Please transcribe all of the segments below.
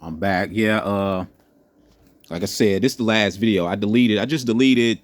I'm back. Yeah, like I said, this is the last video. I just deleted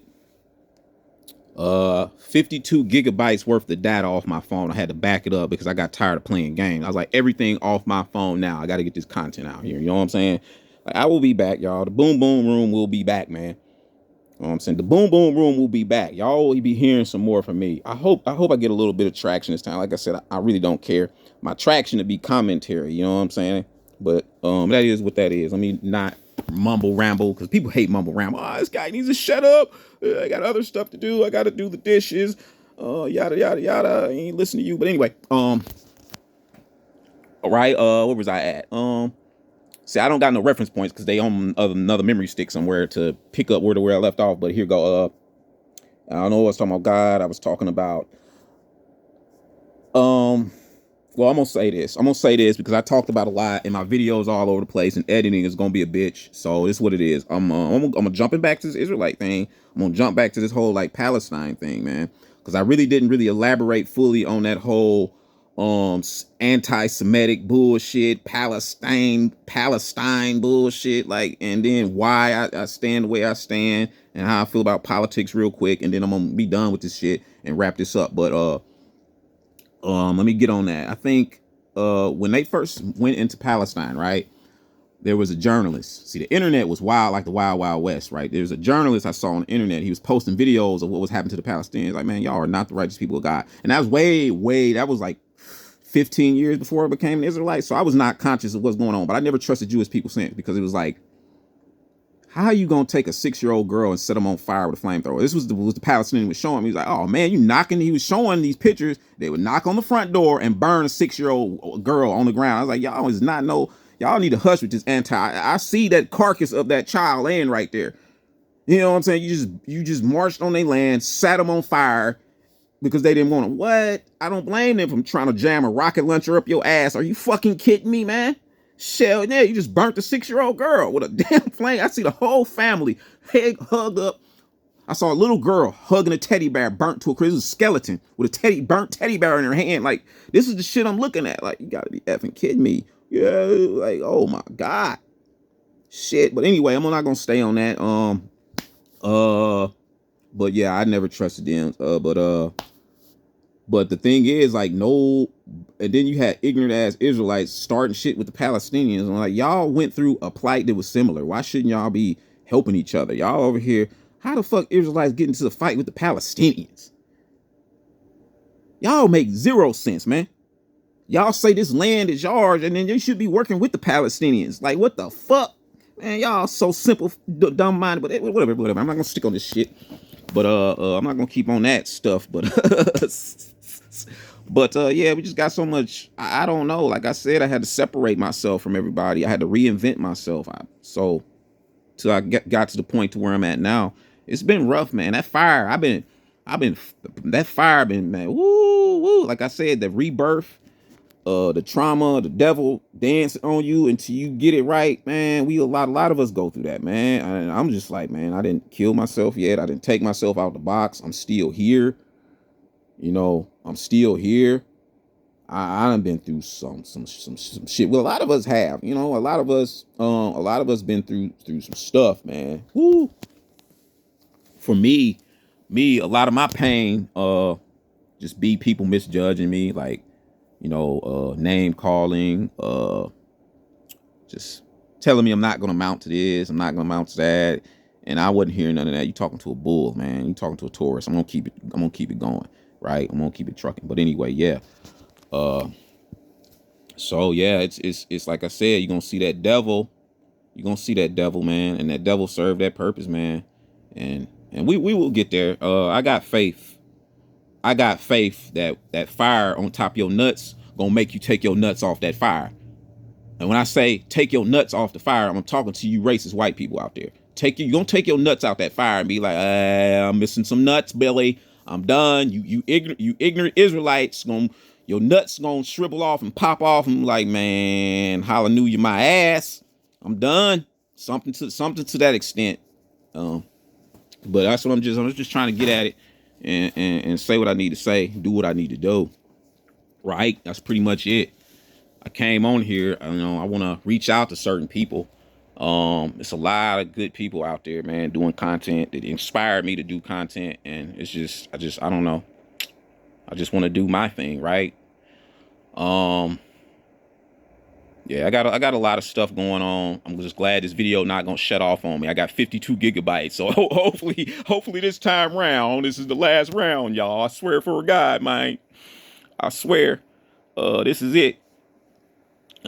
52 gigabytes worth of data off my phone. I had to back it up because I got tired of playing games. I was like, everything off my phone now. I got to get this content out here. You know what I'm saying? Like, I will be back, y'all. The Boom Boom Room will be back, man. You know what I'm saying? The Boom Boom Room will be back. Y'all will be hearing some more from me. I hope I get a little bit of traction this time. Like I said, I really don't care. My traction to be commentary, you know what I'm saying? But that is what that is. Let me not mumble ramble, because people hate mumble ramble. This guy needs to shut up. I got other stuff to do. I got to do the dishes. Yada yada yada. I ain't listen to you. But anyway, all right. Where was I at? See, I don't got no reference points because they on another memory stick somewhere to pick up where I left off. But here go. I don't know what I was talking about. God, I was talking about. Well, I'm gonna say this. Because I talked about a lot, and my videos all over the place, and editing is gonna be a bitch. So this is what it is. I'm jumping back to this Israelite thing. I'm gonna jump back to this whole like Palestine thing, man, because I really didn't elaborate fully on that whole anti-Semitic bullshit, Palestine bullshit, like, and then why I stand the way I stand and how I feel about politics real quick, and then I'm gonna be done with this shit and wrap this up. But let me get on that. I think when they first went into Palestine, right, there was a journalist. See, the internet was wild, like the wild, wild west, right? There's a journalist I saw on the internet. He was posting videos of what was happening to the Palestinians. Like, man, y'all are not the righteous people of God. And that was that was like 15 years before I became an Israelite. So I was not conscious of what's going on, but I never trusted Jewish people since, because it was like, how are you gonna take a 6-year-old girl and set them on fire with a flamethrower? This was the Palestinian was showing me. He was like, oh man, you knocking. He was showing these pictures. They would knock on the front door and burn a 6-year-old girl on the ground. I was like, y'all is not no. Y'all need to hush with this anti. I see that carcass of that child laying right there. You know what I'm saying? You just marched on their land, sat them on fire because they didn't want to. What? I don't blame them from trying to jam a rocket launcher up your ass. Are you fucking kidding me, man? Shell, yeah, you just burnt a 6-year-old girl with a damn flame. I see the whole family hugged up. I saw a little girl hugging a teddy bear burnt to a crisp. It was a skeleton with a burnt teddy bear in her hand. Like, this is the shit I'm looking at. Like, you gotta be effing kidding me. Yeah, like, oh my God. Shit. But anyway, I'm not gonna stay on that. But yeah, I never trusted them. But the thing is, like, no, and then you had ignorant ass Israelites starting shit with the Palestinians. And like, y'all went through a plight that was similar. Why shouldn't y'all be helping each other? Y'all over here, how the fuck Israelites get into the fight with the Palestinians? Y'all make zero sense, man. Y'all say this land is yours, and then you should be working with the Palestinians. Like, what the fuck? Man, y'all so simple, dumb-minded, but whatever. I'm not gonna stick on this shit. But I'm not gonna keep on that stuff. But yeah, we just got so much. I don't know. Like I said, I had to separate myself from everybody. I had to reinvent myself. Till I got to the point to where I'm at now. It's been rough, man. That fire, that fire been, man. Woo. Like I said, the rebirth, the trauma, the devil dance on you until you get it right, man. A lot of us go through that, man. And I'm just like, man, I didn't kill myself yet. I didn't take myself out the box. I'm still here. You know, I'm still here. I done been through some shit. Well, a lot of us have, you know, a lot of us been through some stuff, man. Woo. For me, a lot of my pain, just be people misjudging me, like, you know, name calling, just telling me I'm not gonna amount to this, I'm not gonna amount to that, and I wasn't hearing none of that. You talking to a bull, man. You talking to a Taurus. I'm gonna keep it going, right? I'm gonna keep it trucking. But anyway, yeah. So yeah, it's like I said, you're gonna see that devil. You're gonna see that devil, man, and that devil served that purpose, man. And we will get there. I got faith. That fire on top of your nuts gonna make you take your nuts off that fire. And when I say take your nuts off the fire, I'm talking to you racist white people out there. You're gonna take your nuts out that fire and be like, I'm missing some nuts, Billy. I'm done. You ignorant Israelites, your nuts gonna shrivel off and pop off. I'm like, man, hallelujah, my ass. I'm done. Something to that extent. But that's what I'm just trying to get at it and say what I need to say, do what I need to do. Right? That's pretty much it. I came on here, you know, I want to reach out to certain people. It's a lot of good people out there, man, doing content that inspired me to do content. And it's just, I don't know. I just want to do my thing, right? Yeah, I got a lot of stuff going on. I'm just glad this video not gonna shut off on me. I got 52 gigabytes, so hopefully this time round, this is the last round, y'all. I swear for God, man. I swear, this is it.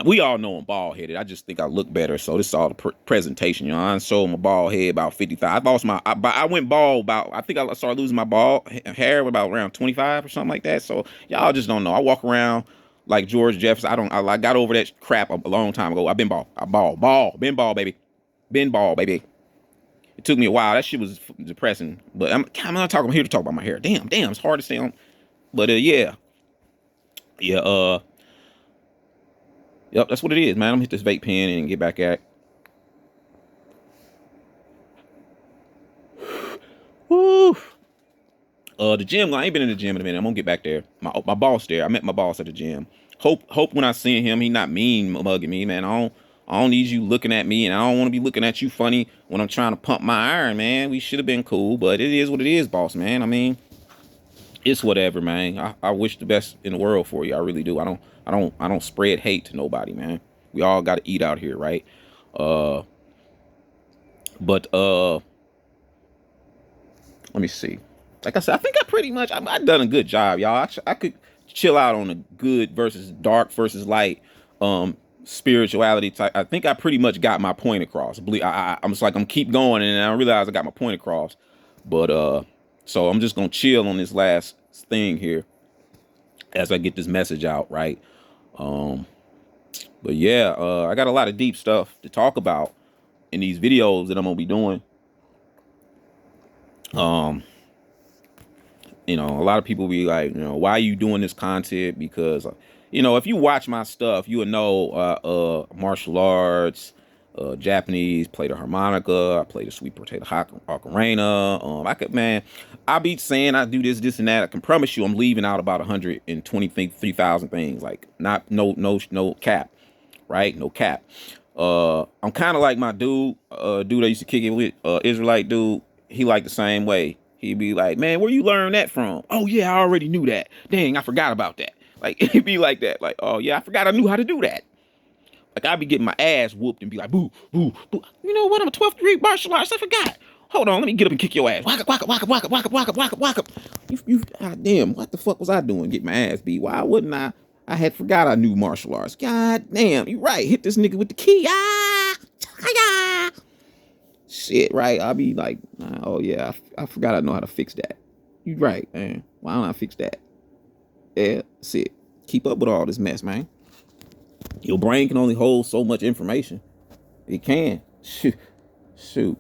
We all know I'm bald headed. I just think I look better, so this is all the presentation, you know. I sold my bald head about 55. I lost my, I went bald about. I think I started losing my bald hair about around 25 or something like that. So y'all just don't know. I walk around like George Jefferson. I got over that crap a long time ago. I've been bald. Been bald, baby. Been bald, baby. It took me a while. That shit was depressing. But I'm not talking. I'm here to talk about my hair. Damn, it's hard to stay on. But yeah. Yep, that's what it is, man. I'm gonna hit this vape pen and get back at it. Woo. The gym. I ain't been in the gym in a minute. I'm gonna get back there. My boss there. I met my boss at the gym. Hope when I see him, he not mean mugging me, man. I don't need you looking at me, and I don't want to be looking at you funny when I'm trying to pump my iron, man. We should have been cool, but it is what it is, boss, man. I mean, it's whatever, man. I wish the best in the world for you. I really do. I don't spread hate to nobody, man. We all got to eat out here, right? But let me see. Like I said, I think I done a good job, y'all. I could chill out on a good versus dark versus light spirituality type. I think I pretty much got my point across. I'm just like, I'm keep going, and I realize I got my point across. But so I'm just gonna chill on this last thing here as I get this message out, right? But yeah, I got a lot of deep stuff to talk about in these videos that I'm gonna be doing. You know, a lot of people be like, you know, why are you doing this content? Because, you know, if you watch my stuff, you would know martial arts, Japanese, play the harmonica, I play the sweet potato ocarina. I be saying I do this and that. I can promise you I'm leaving out about 123,000 things. Like, no cap, right? No cap. I'm kind of like my dude I used to kick it with, Israelite dude. He like the same way. He'd be like, man, where you learn that from? Oh yeah, I already knew that. Dang, I forgot about that. Like, it'd be like that. Like, oh yeah, I forgot I knew how to do that. Like, I'd be getting my ass whooped and be like, boo, boo, boo. You know what? I'm a 12th degree martial artist. I forgot. Hold on, let me get up and kick your ass. Waka, waka, waka, waka, waka, waka, waka, waka. God damn, what the fuck was I doing? Get my ass beat. Why wouldn't I? I had forgot I knew martial arts. God damn, you right. Hit this nigga with the key. Ah. Shit, right? I'll be like, oh yeah, I forgot I know how to fix that. You right, man. Why don't I fix that? Yeah, that's it. Keep up with all this mess, man. Your brain can only hold so much information. It can. Shoot.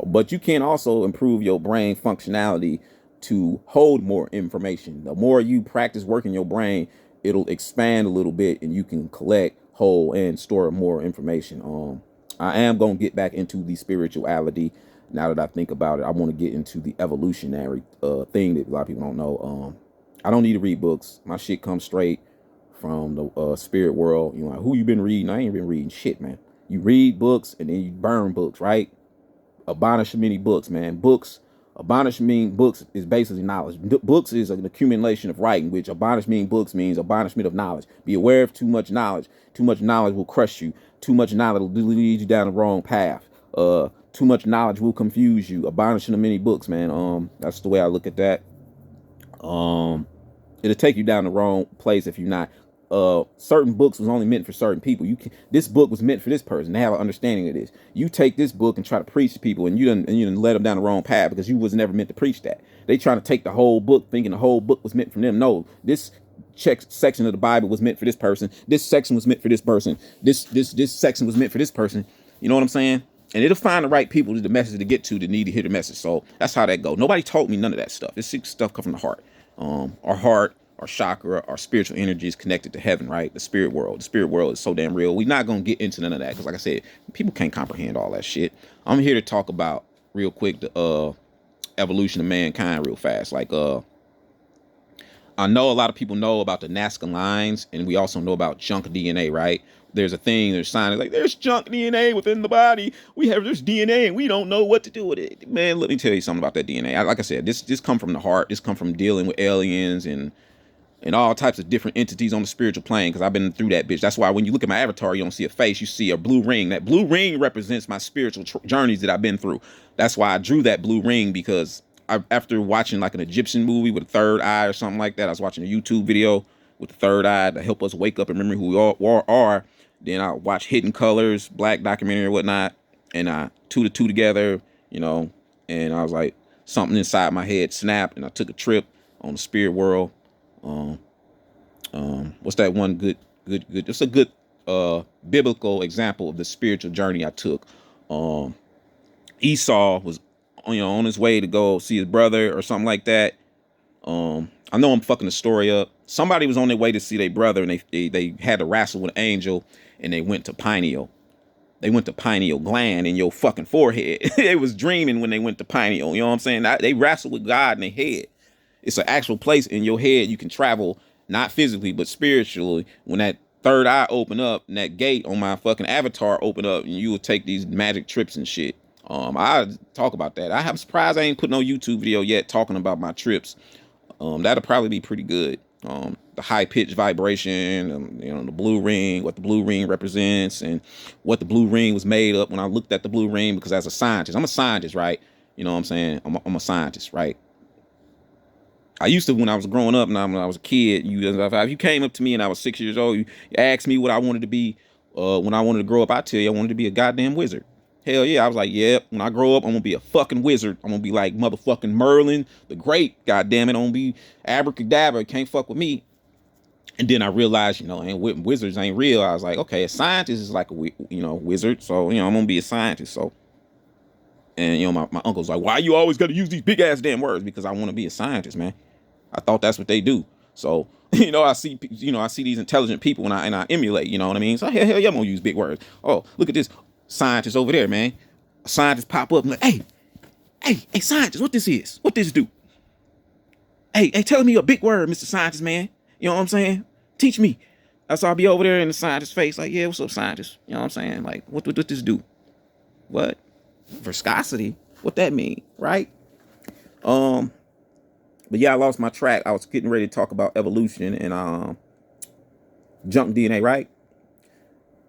But you can also improve your brain functionality to hold more information. The more you practice working your brain, it'll expand a little bit and you can collect, hold, and store more information. I am going to get back into the spirituality. Now that I think about it, I want to get into the evolutionary thing that a lot of people don't know. I don't need to read books. My shit comes straight from the spirit world. You know, like, who you been reading? I ain't been reading shit, man. You read books and then you burn books, right? Abolish many books, man. Books is basically knowledge. Books is an accumulation of writing, which abolish books means abolishment of knowledge. Be aware of too much knowledge. Too much knowledge will crush you. Too much knowledge will lead you down the wrong path. Too much knowledge will confuse you. Abolishing of many books, man. That's the way I look at that. It'll take you down the wrong place if you're not. Certain books was only meant for certain people. This book was meant for this person. They have an understanding of this. You take this book and try to preach to people, and you didn't let them down the wrong path because you was never meant to preach that. They trying to take the whole book, thinking the whole book was meant for them. No, this section of the Bible was meant for this person. This section was meant for this person. This section was meant for this person. You know what I'm saying? And it'll find the right people to the message to get to that need to hear the message. So that's how that go. Nobody taught me none of that stuff. This stuff come from the heart. Our heart, our chakra, our spiritual energy is connected to heaven, right? The spirit world. The spirit world is so damn real. We're not going to get into none of that because, like I said, people can't comprehend all that shit. I'm here to talk about, real quick, the evolution of mankind real fast. Like, I know a lot of people know about the Nazca lines, and we also know about junk DNA, right? There's a thing, there's signs like there's junk DNA within the body. There's DNA and we don't know what to do with it. Man, let me tell you something about that DNA. Like I said, this come from the heart. This come from dealing with aliens and all types of different entities on the spiritual plane, because I've been through that bitch. That's why when you look at my avatar, you don't see a face, you see a blue ring. That blue ring represents my spiritual journeys that I've been through. That's why I drew that blue ring, because after watching like an Egyptian movie with a third eye or something like that, I was watching a YouTube video with the third eye to help us wake up and remember who we all are. Then I watch Hidden Colors, black documentary or whatnot, and I two to two together, you know, and I was like, something inside my head snapped, and I took a trip on the spirit world. What's that one good it's a good biblical example of the spiritual journey I took. Esau was, you know, on his way to go see his brother or something like that. I know I'm fucking the story up. Somebody was on their way to see their brother, and they had to wrestle with an angel, and they went to pineal. They went to pineal gland in your fucking forehead. They was dreaming when they went to pineal. You know what I'm saying? They wrestled with God in their head. It's an actual place in your head you can travel, not physically but spiritually. When that third eye open up and that gate on my fucking avatar open up, and you will take these magic trips and shit. I talk about that. I'm surprised I ain't put no YouTube video yet talking about my trips. That'll probably be pretty good. The high pitched vibration, you know, the blue ring, what the blue ring represents, and what the blue ring was made up when I looked at the blue ring. Because as a scientist, I'm a scientist, right? You know what I'm saying? I'm a scientist, right? I used to, when I was growing up, and when I was a kid, if you came up to me and I was 6 years old, you asked me what I wanted to be when I wanted to grow up. I tell you, I wanted to be a goddamn wizard. Hell yeah, I was like, yep, when I grow up, I'm gonna be a fucking wizard. I'm gonna be like motherfucking Merlin the Great. Goddamn it, I'm gonna be abracadabra. Can't fuck with me. And then I realized, you know, wizards ain't real. I was like, okay, a scientist is like a wizard. So you know, I'm gonna be a scientist. So, and you know, my uncle's like, why you always gotta use these big ass damn words? Because I want to be a scientist, man. I thought that's what they do. So, you know, I see these intelligent people and I emulate, you know what I mean? So hell yeah, I'm gonna use big words. Oh, look at this scientist over there, man. A scientist pop up and like, hey, scientist, what this is? What this do? Hey, tell me a big word, Mr. Scientist, man. You know what I'm saying? Teach me. So I'll be over there in the scientist's face, like, yeah, what's up, scientist? You know what I'm saying? Like, what this do? What? Viscosity? What that mean, right? But yeah, I lost my track. I was getting ready to talk about evolution and junk DNA, right?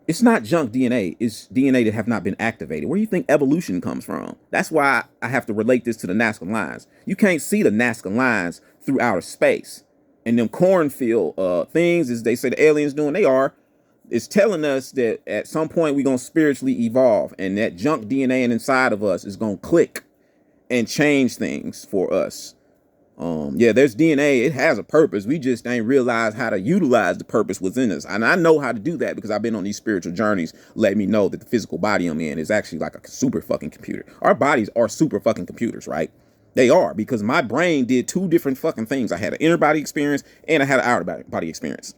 It's not junk DNA. It's DNA that have not been activated. Where do you think evolution comes from? That's why I have to relate this to the Nazca lines. You can't see the Nazca lines through outer space. And them cornfield things, as they say the aliens doing, it's telling us that at some point we're going to spiritually evolve. And that junk DNA inside of us is going to click and change things for us. Yeah, there's DNA. It has a purpose. We just ain't realized how to utilize the purpose within us. And I know how to do that because I've been on these spiritual journeys, letting me know that the physical body I'm in is actually like a super fucking computer. Our bodies are super fucking computers, right? They are, because my brain did two different fucking things. I had an inner body experience and I had an outer body experience.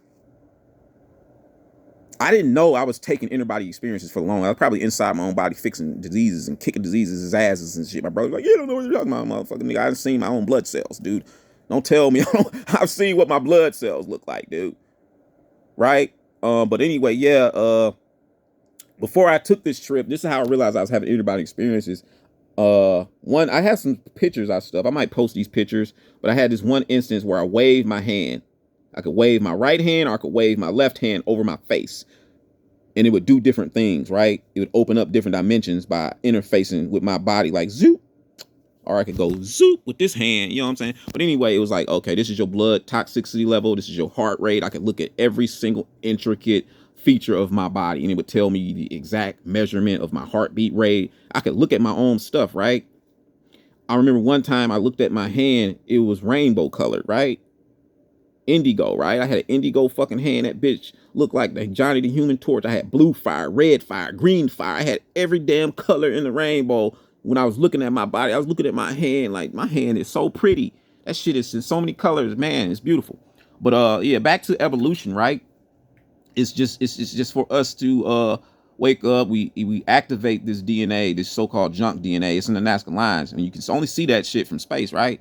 I didn't know I was taking inner body experiences for long. I was probably inside my own body fixing diseases and kicking diseases' asses and shit. My brother's like, you don't know what you're talking about, motherfucking nigga. I done seen my own blood cells, dude. Don't tell me. I've seen what my blood cells look like, dude. Right? But anyway, yeah. Before I took this trip, this is how I realized I was having inner body experiences. One, I have some pictures of stuff. I might post these pictures, but I had this one instance where I waved my hand. I could wave my right hand or I could wave my left hand over my face. And it would do different things, right? It would open up different dimensions by interfacing with my body, like zoop. Or I could go zoop with this hand, you know what I'm saying? But anyway, it was like, okay, this is your blood toxicity level. This is your heart rate. I could look at every single intricate feature of my body and it would tell me the exact measurement of my heartbeat rate. I could look at my own stuff, right? I remember one time I looked at my hand, it was rainbow colored, right? Indigo, right? I had an indigo fucking hand. That bitch looked like the Johnny the Human Torch. I had blue fire, red fire, green fire. I had every damn color in the rainbow. When I was looking at my body, I was looking at my hand, like my hand is so pretty. That shit is in so many colors, man. It's beautiful. But yeah, back to evolution, right? It's just for us to wake up. We activate this DNA, this so-called junk DNA. It's in the Nazca lines, and you can only see that shit from space, right?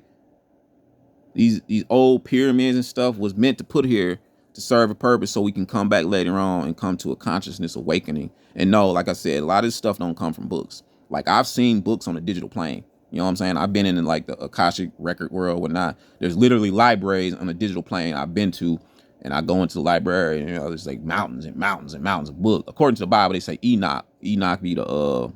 These old pyramids and stuff was meant to put here to serve a purpose so we can come back later on and come to a consciousness awakening. And no, like I said, a lot of this stuff don't come from books. Like I've seen books on a digital plane. You know what I'm saying? I've been in like the Akashic record world, whatnot. There's literally libraries on a digital plane I've been to, and I go into the library and there's like mountains and mountains and mountains of books. According to the Bible, they say Enoch. Enoch be the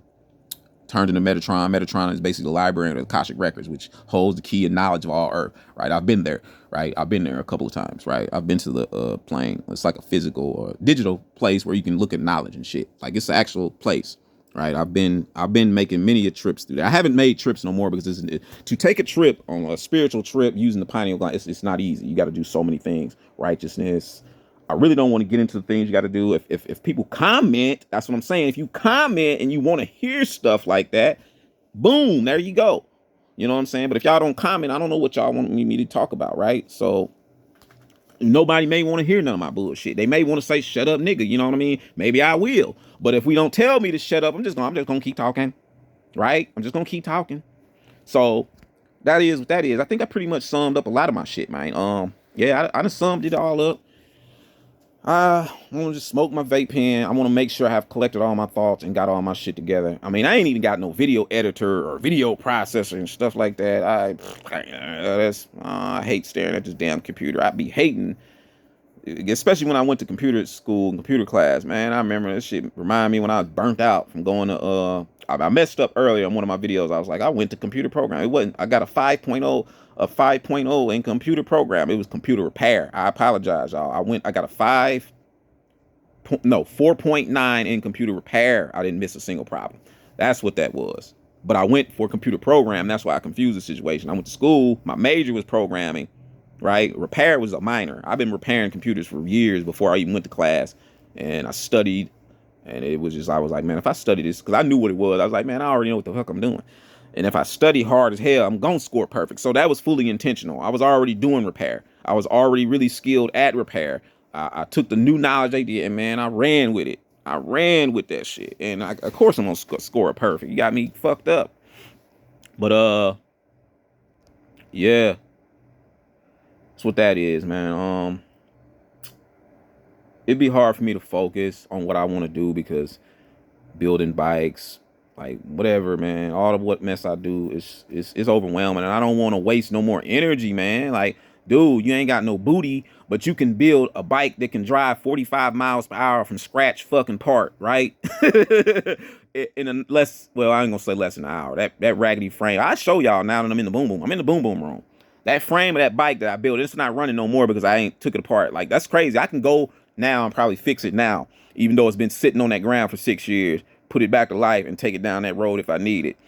turned into Metatron. Metatron is basically the library of the Akashic records, which holds the key and knowledge of all Earth. Right? I've been there. Right? I've been there a couple of times. Right? I've been to the plane. It's like a physical or digital place where you can look at knowledge and shit. Like it's an actual place. Right? I've been making many trips through that. I haven't made trips no more because to take a trip on a spiritual trip using the pineal gland, it's not easy. You got to do so many things. Righteousness. I really don't want to get into the things you got to do. If people comment, that's what I'm saying. If you comment and you want to hear stuff like that, boom, there you go. You know what I'm saying? But if y'all don't comment, I don't know what y'all want me to talk about, right? So nobody may want to hear none of my bullshit. They may want to say, shut up, nigga. You know what I mean? Maybe I will. But if we don't tell me to shut up, I'm just gonna keep talking, right? I'm just gonna keep talking. So that is what that is. I think I pretty much summed up a lot of my shit, man. Yeah, I just summed it all up. I want to just smoke my vape pen. I want to make sure I have collected all my thoughts and got all my shit together. I mean, I ain't even got no video editor or video processor and stuff like that. I hate staring at this damn computer. I be hating, especially when I went to computer school and computer class, man. I remember this shit remind me when I was burnt out from going to, I messed up earlier in one of my videos. I was like, I went to computer programming. It wasn't, I got a 5.0 in computer program. It was computer repair. I apologize, y'all. I got a 4.9 in computer repair. I didn't miss a single problem. That's what that was. But I went for computer program. That's why I confused the situation. I went to school. My major was programming, right? Repair was a minor. I've been repairing computers for years before I even went to class. And I studied. And it was just, I was like, man, if I study this, because I knew what it was. I was like, man, I already know what the fuck I'm doing. And if I study hard as hell, I'm going to score perfect. So that was fully intentional. I was already doing repair. I was already really skilled at repair. I took the new knowledge they did and, man, I ran with it. I ran with that shit. And of course I'm going to score perfect. You got me fucked up. But, yeah. That's what that is, man. It'd be hard for me to focus on what I want to do because building bikes, like whatever, man, all of what mess I do is overwhelming, and I don't want to waste no more energy, man. Like, dude, you ain't got no booty, but you can build a bike that can drive 45 miles per hour from scratch fucking part, right? In a less, well, I ain't gonna say less than an hour. That raggedy frame, I show y'all now that I'm in the boom boom. I'm in the boom boom room. That frame of that bike that I built, it's not running no more because I ain't took it apart. Like, that's crazy. I can go now and probably fix it now, even though it's been sitting on that ground for 6 years. Put it back to life and take it down that road if I need it.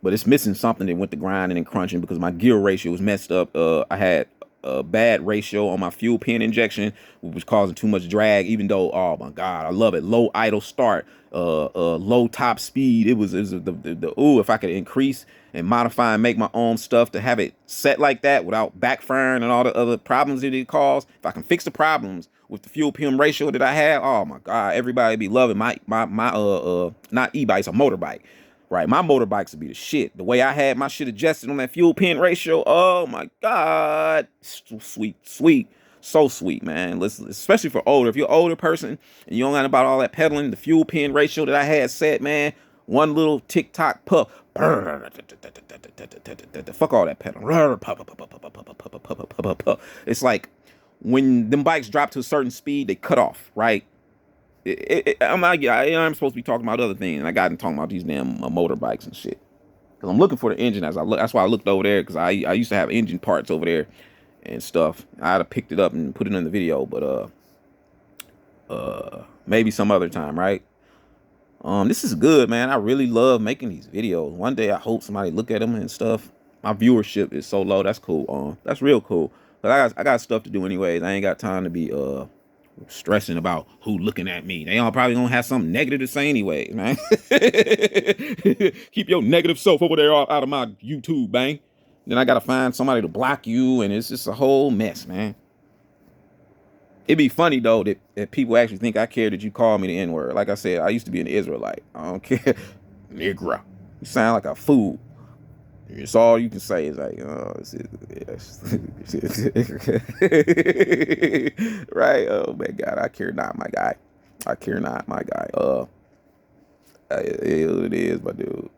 But it's missing something that went to grinding and crunching because my gear ratio was messed up. I had a bad ratio on my fuel pin injection, which was causing too much drag, even though, oh my God, I love it. Low idle start, low top speed. It was ooh, if I could increase and modify and make my own stuff to have it set like that without backfiring and all the other problems that it caused. If I can fix the problems with the fuel pin ratio that I have, oh my God, everybody be loving my not e-bikes, a motorbike. Right, my motorbikes would be the shit. The way I had my shit adjusted on that fuel pin ratio, oh my God, sweet, so sweet, man. Listen, especially for older. If you're an older person and you don't know about all that pedaling, the fuel pin ratio that I had set, man, one little tick-tock puff, fuck all that pedaling. It's like when them bikes drop to a certain speed, they cut off, right? I'm supposed to be talking about other things, and I got talking about these damn motorbikes and shit. Cause I'm looking for the engine as I look. That's why I looked over there, cause I used to have engine parts over there and stuff. I'd have picked it up and put it in the video, but maybe some other time, right? This is good, man. I really love making these videos. One day I hope somebody look at them and stuff. My viewership is so low. That's cool. That's real cool. But I got stuff to do anyways. I ain't got time to be stressing about who looking at me. They all probably gonna have something negative to say anyway, man. Keep your negative self over there out of my YouTube, bang. Then I gotta find somebody to block you, and it's just a whole mess, man. It'd be funny though that people actually think I care that you call me the N-word. Like I said, I used to be an Israelite. I don't care. Negro. You sound like a fool. It's all you can say is like, oh, yes. Right? Oh my God, I care not, my guy. I care not, my guy. It is what it is, my dude.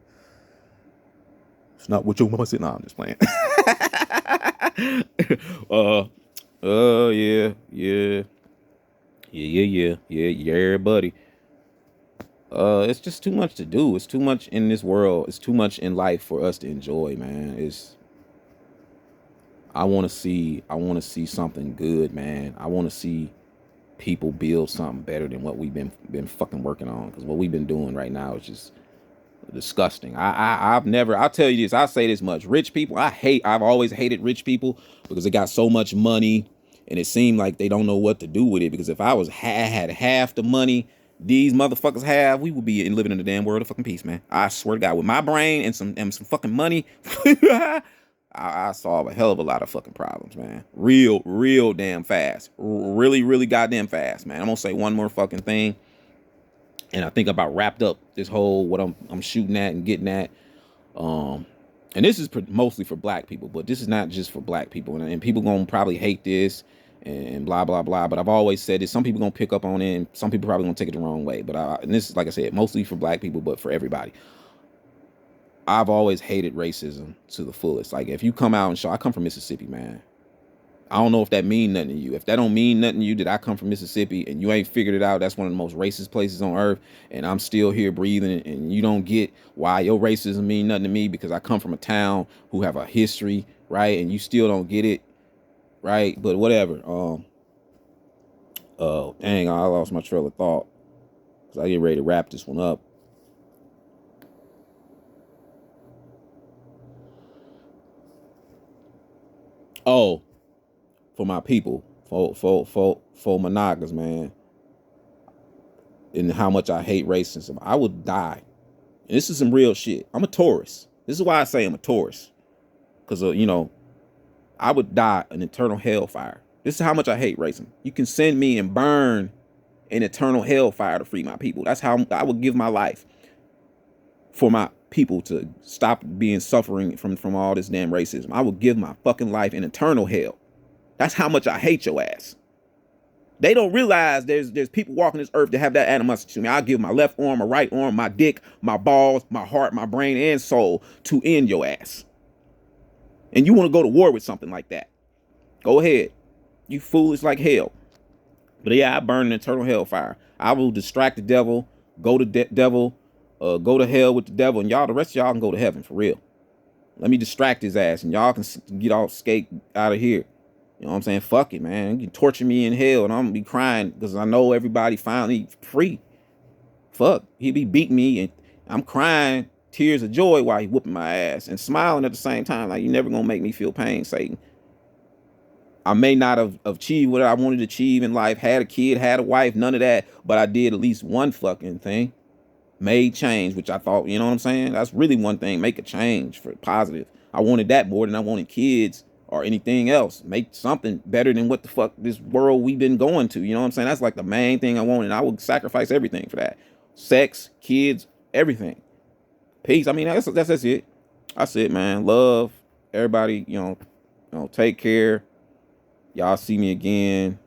It's not what your mama said. Nah, I'm just playing. uh, yeah, yeah, yeah, buddy. It's just too much to do. It's too much in this world. It's too much in life for us to enjoy, man. I want to see something good, man. I want to see people build something better than what we've been fucking working on. Because what we've been doing right now is just disgusting. I'll tell you this. I say this much. Rich people, I've always hated rich people because they got so much money and it seemed like they don't know what to do with it. Because if I had half the money these motherfuckers have, we would be living in the damn world of fucking peace, man. I swear to God, with my brain and some fucking money, I solve a hell of a lot of fucking problems, man. Real damn fast. Really goddamn fast, man. I'm gonna say one more fucking thing. And I think about wrapped up this whole what I'm shooting at and getting at. And this is mostly for black people, but this is not just for black people. And people gonna probably hate this and blah blah blah. But I've always said this. Some people gonna pick up on it, and some people probably gonna take it the wrong way. But and this is, like I said, mostly for black people, but for everybody. I've always hated racism to the fullest. Like if you come out and show, I come from Mississippi, man. I don't know if that mean nothing to you. If that don't mean nothing to you, that I come from Mississippi and you ain't figured it out, that's one of the most racist places on earth, and I'm still here breathing, and you don't get why your racism mean nothing to me because I come from a town who have a history, right? And you still don't get it, right? But whatever. Dang, I lost my trail of thought because I get ready to wrap this one up. Oh, for my people, for monogamous, man, and how much I hate racism. I would die. And this is some real shit. I'm a Taurus. This is why I say I'm a Taurus. Because, I would die an eternal hellfire. This is how much I hate racism. You can send me and burn an eternal hellfire to free my people. That's how I would give my life for my people to stop being suffering from all this damn racism. I would give my fucking life in eternal hell. That's how much I hate your ass. They don't realize there's people walking this earth that have that animosity to me. I'll give my left arm, my right arm, my dick, my balls, my heart, my brain, and soul to end your ass. And you want to go to war with something like that? Go ahead. You foolish like hell. But yeah, I burn an eternal hellfire. I will distract the devil, go to devil, go to hell with the devil, and y'all, the rest of y'all can go to heaven for real. Let me distract his ass, and y'all can get all skate out of here. You know what I'm saying? Fuck it, man. You can torture me in hell, and I'm gonna be crying because I know everybody finally free. Fuck, he be beating me, and I'm crying tears of joy while he whooping my ass and smiling at the same time. Like, you never gonna make me feel pain, Satan. I may not have achieved what I wanted to achieve in life, had a kid, had a wife, none of that, but I did at least one fucking thing. Made change, which I thought, you know what I'm saying? That's really one thing, make a change for positive. I wanted that more than I wanted kids or anything else. Make something better than what the fuck this world we've been going to, you know what I'm saying? That's like the main thing I wanted, and I would sacrifice everything for that. Sex, kids, everything. Peace. I mean, that's it. That's it, man. Love, everybody, take care. Y'all see me again.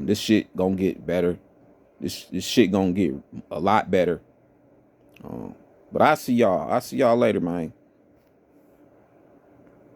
This shit gonna get better. This shit gonna get a lot better. But I see y'all. Later, man.